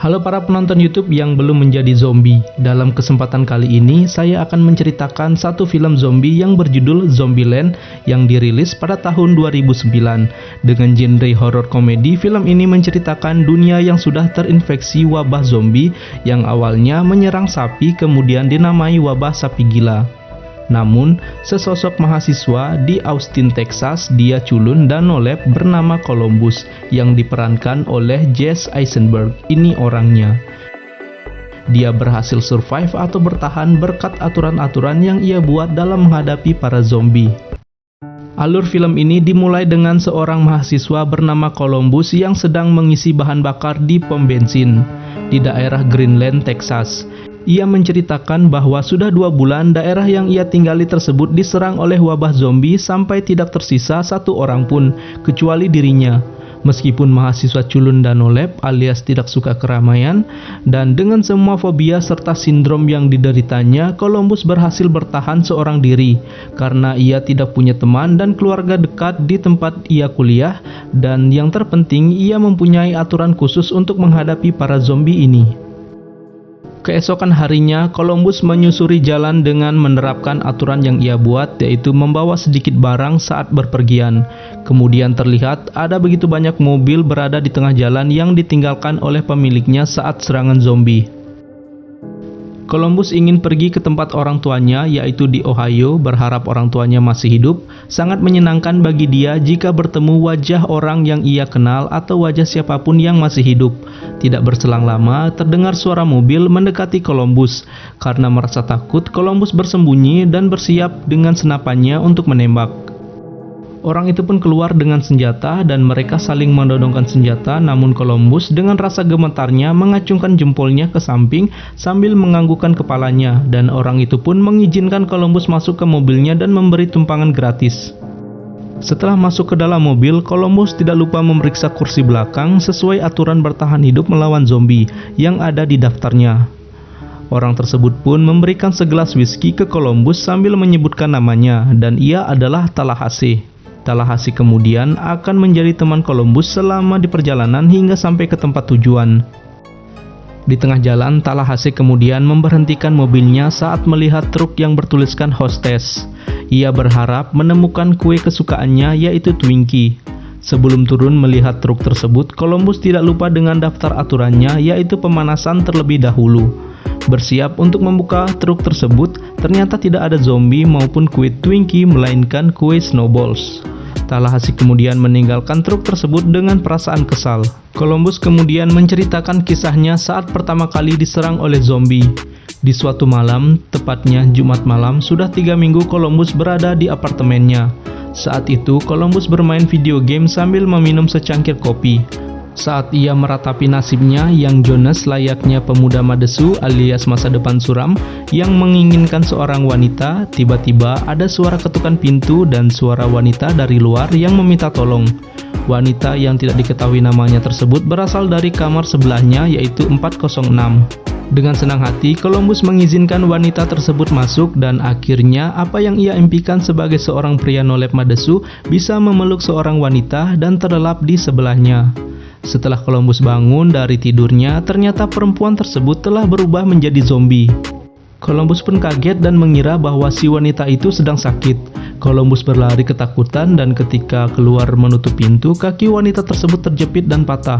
Halo para penonton YouTube yang belum menjadi zombie. Dalam kesempatan kali ini saya akan menceritakan satu film zombie yang berjudul Zombieland yang dirilis pada tahun 2009. Dengan genre horor komedi, film ini menceritakan dunia yang sudah terinfeksi wabah zombie yang awalnya menyerang sapi kemudian dinamai wabah sapi gila. Namun, sesosok mahasiswa di Austin, Texas, dia culun dan nolep bernama Columbus yang diperankan oleh Jesse Eisenberg. Ini orangnya. Dia berhasil survive atau bertahan berkat aturan-aturan yang ia buat dalam menghadapi para zombie. Alur film ini dimulai dengan seorang mahasiswa bernama Columbus yang sedang mengisi bahan bakar di pom bensin di daerah Greenland, Texas. Ia menceritakan bahwa sudah 2 bulan daerah yang ia tinggali tersebut diserang oleh wabah zombie sampai tidak tersisa satu orang pun, kecuali dirinya. Meskipun mahasiswa culun dan nolep alias tidak suka keramaian, dan dengan semua fobia serta sindrom yang dideritanya, Columbus berhasil bertahan seorang diri, karena ia tidak punya teman dan keluarga dekat di tempat ia kuliah, dan yang terpenting ia mempunyai aturan khusus untuk menghadapi para zombie ini. Keesokan harinya, Columbus menyusuri jalan dengan menerapkan aturan yang ia buat, yaitu membawa sedikit barang saat berpergian. Kemudian terlihat ada begitu banyak mobil berada di tengah jalan yang ditinggalkan oleh pemiliknya saat serangan zombie. Columbus ingin pergi ke tempat orang tuanya, yaitu di Ohio, berharap orang tuanya masih hidup. Sangat menyenangkan bagi dia jika bertemu wajah orang yang ia kenal atau wajah siapapun yang masih hidup. Tidak berselang lama, terdengar suara mobil mendekati Columbus. Karena merasa takut, Columbus bersembunyi dan bersiap dengan senapannya untuk menembak. Orang itu pun keluar dengan senjata dan mereka saling menodongkan senjata, namun Columbus dengan rasa gemetarnya mengacungkan jempolnya ke samping sambil menganggukkan kepalanya, dan orang itu pun mengizinkan Columbus masuk ke mobilnya dan memberi tumpangan gratis. Setelah masuk ke dalam mobil, Columbus tidak lupa memeriksa kursi belakang sesuai aturan bertahan hidup melawan zombie yang ada di daftarnya. Orang tersebut pun memberikan segelas whisky ke Columbus sambil menyebutkan namanya, dan ia adalah Tallahassee. Tallahassee kemudian akan menjadi teman Columbus selama di perjalanan hingga sampai ke tempat tujuan. Di tengah jalan, Tallahassee kemudian memberhentikan mobilnya saat melihat truk yang bertuliskan hostess. Ia berharap menemukan kue kesukaannya, yaitu Twinkie. Sebelum turun melihat truk tersebut, Columbus tidak lupa dengan daftar aturannya, yaitu pemanasan terlebih dahulu. Bersiap untuk membuka truk tersebut, ternyata tidak ada zombie maupun kue Twinkie, melainkan kue snowballs. Tallahassee kemudian meninggalkan truk tersebut dengan perasaan kesal. Columbus kemudian menceritakan kisahnya saat pertama kali diserang oleh zombie. Di suatu malam, tepatnya Jumat malam, sudah 3 minggu Columbus berada di apartemennya. Saat itu, Columbus bermain video game sambil meminum secangkir kopi. Saat ia meratapi nasibnya yang Jonas layaknya pemuda madesu alias masa depan suram yang menginginkan seorang wanita, tiba-tiba ada suara ketukan pintu dan suara wanita dari luar yang meminta tolong. Wanita yang tidak diketahui namanya tersebut berasal dari kamar sebelahnya, yaitu 406. Dengan senang hati, Columbus mengizinkan wanita tersebut masuk, dan akhirnya apa yang ia impikan sebagai seorang pria nolep madesu bisa memeluk seorang wanita dan terlelap di sebelahnya. Setelah Columbus bangun dari tidurnya, ternyata perempuan tersebut telah berubah menjadi zombie. Columbus pun kaget dan mengira bahwa si wanita itu sedang sakit. Columbus berlari ketakutan dan ketika keluar menutup pintu, kaki wanita tersebut terjepit dan patah.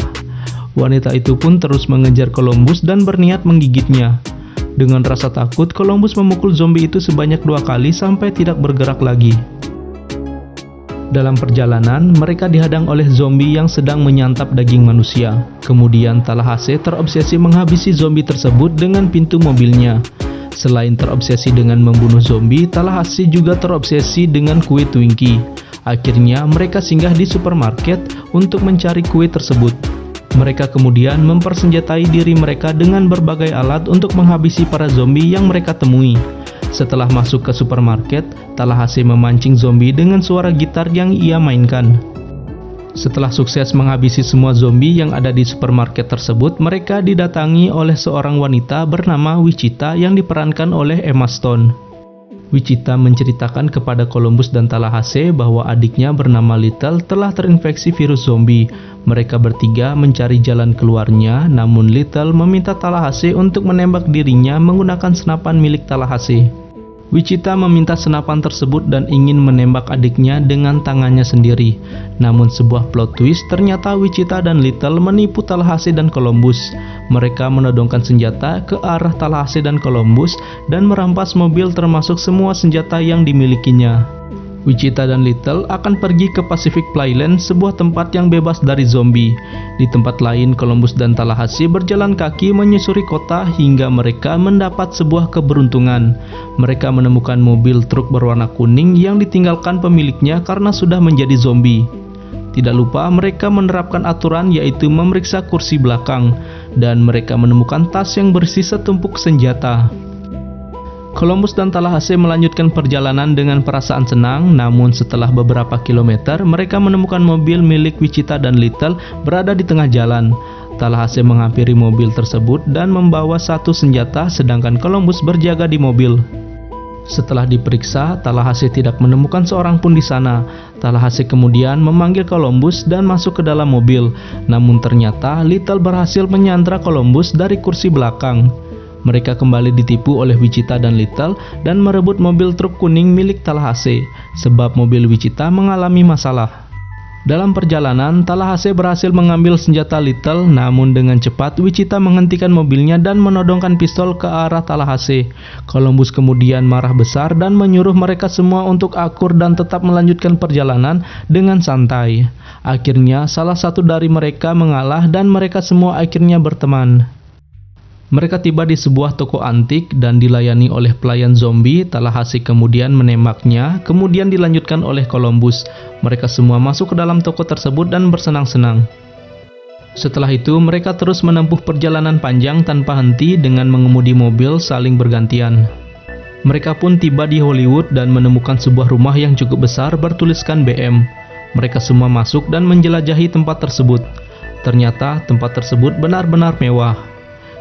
Wanita itu pun terus mengejar Columbus dan berniat menggigitnya. Dengan rasa takut, Columbus memukul zombie itu sebanyak 2 kali sampai tidak bergerak lagi. Dalam perjalanan, mereka dihadang oleh zombie yang sedang menyantap daging manusia. Kemudian Tallahassee terobsesi menghabisi zombie tersebut dengan pintu mobilnya. Selain terobsesi dengan membunuh zombie, Tallahassee juga terobsesi dengan kue Twinkie. Akhirnya mereka singgah di supermarket untuk mencari kue tersebut. Mereka kemudian mempersenjatai diri mereka dengan berbagai alat untuk menghabisi para zombie yang mereka temui. Setelah masuk ke supermarket, Tallahassee memancing zombie dengan suara gitar yang ia mainkan. Setelah sukses menghabisi semua zombie yang ada di supermarket tersebut, mereka didatangi oleh seorang wanita bernama Wichita yang diperankan oleh Emma Stone. Wichita menceritakan kepada Columbus dan Tallahassee bahwa adiknya bernama Little telah terinfeksi virus zombie. Mereka bertiga mencari jalan keluarnya, namun Little meminta Tallahassee untuk menembak dirinya menggunakan senapan milik Tallahassee. Wichita meminta senapan tersebut dan ingin menembak adiknya dengan tangannya sendiri. Namun sebuah plot twist, ternyata Wichita dan Little menipu Tallahassee dan Columbus. Mereka menodongkan senjata ke arah Tallahassee dan Columbus dan merampas mobil termasuk semua senjata yang dimilikinya. Wichita dan Little akan pergi ke Pacific Playland, sebuah tempat yang bebas dari zombie. Di tempat lain, Columbus dan Tallahassee berjalan kaki menyusuri kota hingga mereka mendapat sebuah keberuntungan. Mereka menemukan mobil truk berwarna kuning yang ditinggalkan pemiliknya karena sudah menjadi zombie. Tidak lupa mereka menerapkan aturan, yaitu memeriksa kursi belakang, dan mereka menemukan tas yang berisi setumpuk senjata. Columbus dan Tallahassee melanjutkan perjalanan dengan perasaan senang, namun setelah beberapa kilometer mereka menemukan mobil milik Wichita dan Little berada di tengah jalan. Tallahassee menghampiri mobil tersebut dan membawa satu senjata, sedangkan Columbus berjaga di mobil. Setelah diperiksa, Tallahassee tidak menemukan seorang pun di sana. Tallahassee kemudian memanggil Columbus dan masuk ke dalam mobil, namun ternyata Little berhasil menyandra Columbus dari kursi belakang. Mereka kembali ditipu oleh Wichita dan Little dan merebut mobil truk kuning milik Tallahassee, sebab mobil Wichita mengalami masalah. Dalam perjalanan, Tallahassee berhasil mengambil senjata Little, namun dengan cepat Wichita menghentikan mobilnya dan menodongkan pistol ke arah Tallahassee. Columbus kemudian marah besar dan menyuruh mereka semua untuk akur dan tetap melanjutkan perjalanan dengan santai. Akhirnya, salah satu dari mereka mengalah dan mereka semua akhirnya berteman. Mereka tiba di sebuah toko antik dan dilayani oleh pelayan zombie. Tallahassee kemudian menembaknya, kemudian dilanjutkan oleh Columbus. Mereka semua masuk ke dalam toko tersebut dan bersenang-senang. Setelah itu, mereka terus menempuh perjalanan panjang tanpa henti dengan mengemudi mobil saling bergantian. Mereka pun tiba di Hollywood dan menemukan sebuah rumah yang cukup besar bertuliskan BM. Mereka semua masuk dan menjelajahi tempat tersebut. Ternyata tempat tersebut benar-benar mewah.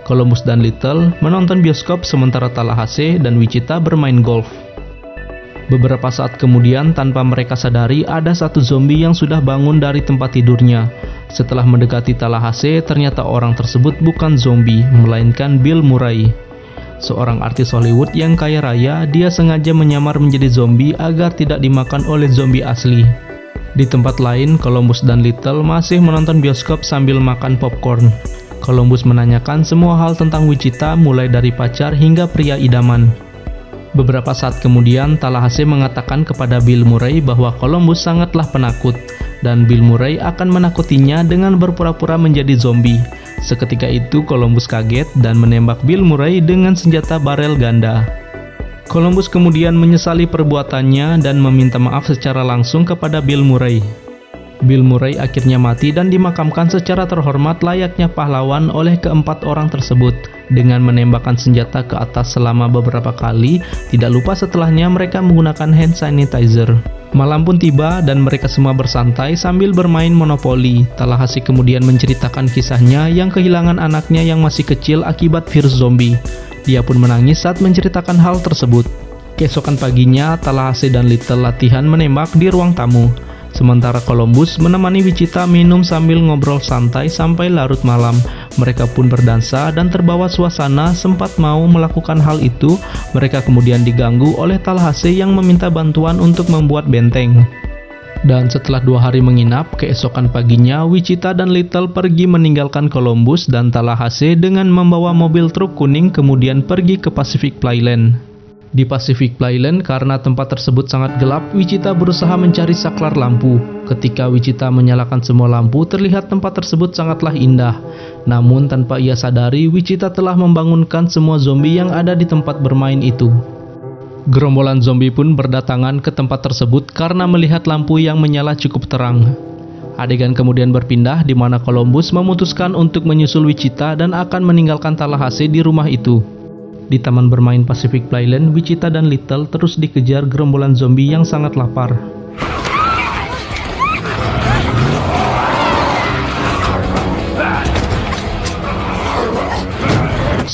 Columbus dan Little menonton bioskop sementara Tallahassee dan Wichita bermain golf. Beberapa saat kemudian, tanpa mereka sadari, ada satu zombie yang sudah bangun dari tempat tidurnya. Setelah mendekati Tallahassee, ternyata orang tersebut bukan zombie, melainkan Bill Murray. Seorang artis Hollywood yang kaya raya, dia sengaja menyamar menjadi zombie agar tidak dimakan oleh zombie asli. Di tempat lain, Columbus dan Little masih menonton bioskop sambil makan popcorn. Columbus menanyakan semua hal tentang Wichita, mulai dari pacar hingga pria idaman. Beberapa saat kemudian, Tallahassee mengatakan kepada Bill Murray bahwa Columbus sangatlah penakut, dan Bill Murray akan menakutinya dengan berpura-pura menjadi zombie. Seketika itu, Columbus kaget dan menembak Bill Murray dengan senjata barel ganda. Columbus kemudian menyesali perbuatannya dan meminta maaf secara langsung kepada Bill Murray. Bill Murray akhirnya mati dan dimakamkan secara terhormat layaknya pahlawan oleh keempat orang tersebut dengan menembakkan senjata ke atas selama beberapa kali. Tidak lupa setelahnya mereka menggunakan hand sanitizer. Malam pun tiba dan mereka semua bersantai sambil bermain monopoli. Tallahassee kemudian menceritakan kisahnya yang kehilangan anaknya yang masih kecil akibat virus zombie. Dia pun menangis saat menceritakan hal tersebut. Keesokan paginya, Tallahassee dan Little latihan menembak di ruang tamu. Sementara Columbus menemani Wichita minum sambil ngobrol santai sampai larut malam. Mereka pun berdansa dan terbawa suasana. Sempat mau melakukan hal itu, mereka kemudian diganggu oleh Tallahassee yang meminta bantuan untuk membuat benteng. Dan setelah 2 hari menginap, keesokan paginya Wichita dan Little pergi meninggalkan Columbus dan Tallahassee dengan membawa mobil truk kuning, kemudian pergi ke Pacific Playland. Di Pacific Playland, karena tempat tersebut sangat gelap, Wichita berusaha mencari saklar lampu. Ketika Wichita menyalakan semua lampu, terlihat tempat tersebut sangatlah indah. Namun tanpa ia sadari, Wichita telah membangunkan semua zombie yang ada di tempat bermain itu. Gerombolan zombie pun berdatangan ke tempat tersebut karena melihat lampu yang menyala cukup terang. Adegan kemudian berpindah di mana Columbus memutuskan untuk menyusul Wichita dan akan meninggalkan Tallahassee di rumah itu. Di taman bermain Pacific Playland, Wichita dan Little terus dikejar gerombolan zombie yang sangat lapar.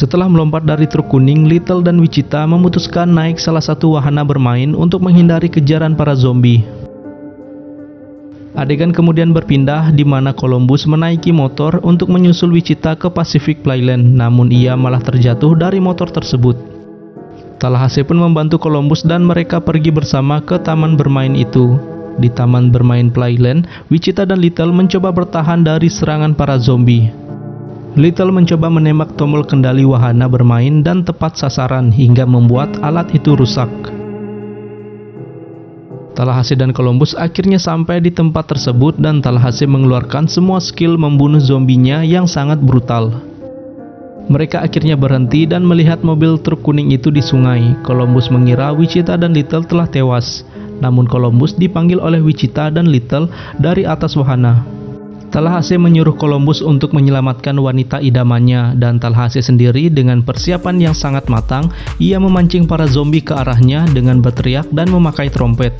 Setelah melompat dari truk kuning, Little dan Wichita memutuskan naik salah satu wahana bermain untuk menghindari kejaran para zombie. Adegan kemudian berpindah di mana Columbus menaiki motor untuk menyusul Wichita ke Pacific Playland, namun ia malah terjatuh dari motor tersebut. Tallahassee pun membantu Columbus dan mereka pergi bersama ke taman bermain itu. Di taman bermain Playland, Wichita dan Little mencoba bertahan dari serangan para zombie. Little mencoba menembak tombol kendali wahana bermain dan tepat sasaran hingga membuat alat itu rusak. Tallahassee dan Columbus akhirnya sampai di tempat tersebut dan Tallahassee mengeluarkan semua skill membunuh zombinya yang sangat brutal. Mereka akhirnya berhenti dan melihat mobil truk kuning itu di sungai. Columbus mengira Wichita dan Little telah tewas. Namun Columbus dipanggil oleh Wichita dan Little dari atas wahana. Tallahassee menyuruh Columbus untuk menyelamatkan wanita idamannya, dan Tallahassee sendiri dengan persiapan yang sangat matang, ia memancing para zombie ke arahnya dengan berteriak dan memakai trompet.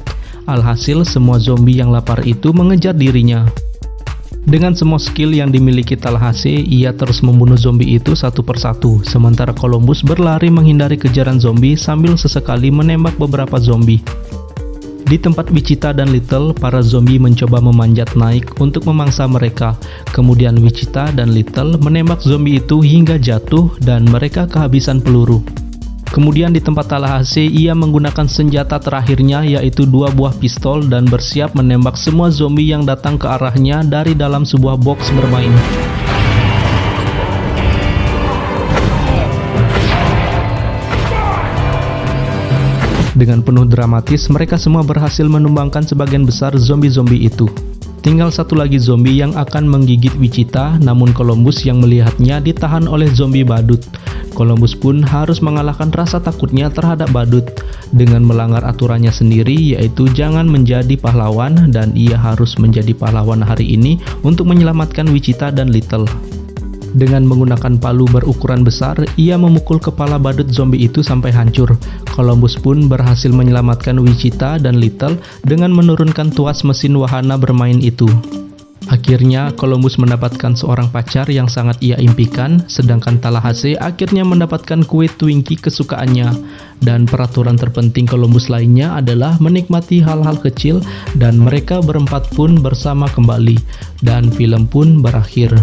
Alhasil semua zombie yang lapar itu mengejar dirinya. Dengan semua skill yang dimiliki Tallahassee, ia terus membunuh zombie itu satu persatu, sementara Columbus berlari menghindari kejaran zombie sambil sesekali menembak beberapa zombie. Di tempat Wichita dan Little, para zombie mencoba memanjat naik untuk memangsa mereka. Kemudian Wichita dan Little menembak zombie itu hingga jatuh dan mereka kehabisan peluru. Kemudian di tempat Tallahassee, ia menggunakan senjata terakhirnya yaitu 2 buah pistol dan bersiap menembak semua zombie yang datang ke arahnya dari dalam sebuah box bermain. Dengan penuh dramatis, mereka semua berhasil menumbangkan sebagian besar zombie-zombie itu. Tinggal satu lagi zombie yang akan menggigit Wichita, namun Columbus yang melihatnya ditahan oleh zombie badut. Columbus pun harus mengalahkan rasa takutnya terhadap badut dengan melanggar aturannya sendiri, yaitu jangan menjadi pahlawan, dan ia harus menjadi pahlawan hari ini untuk menyelamatkan Wichita dan Little. Dengan menggunakan palu berukuran besar, ia memukul kepala badut zombie itu sampai hancur. Columbus pun berhasil menyelamatkan Wichita dan Little dengan menurunkan tuas mesin wahana bermain itu. Akhirnya, Columbus mendapatkan seorang pacar yang sangat ia impikan, sedangkan Tallahassee akhirnya mendapatkan kue Twinkie kesukaannya. Dan peraturan terpenting Columbus lainnya adalah menikmati hal-hal kecil, dan mereka berempat pun bersama kembali. Dan film pun berakhir.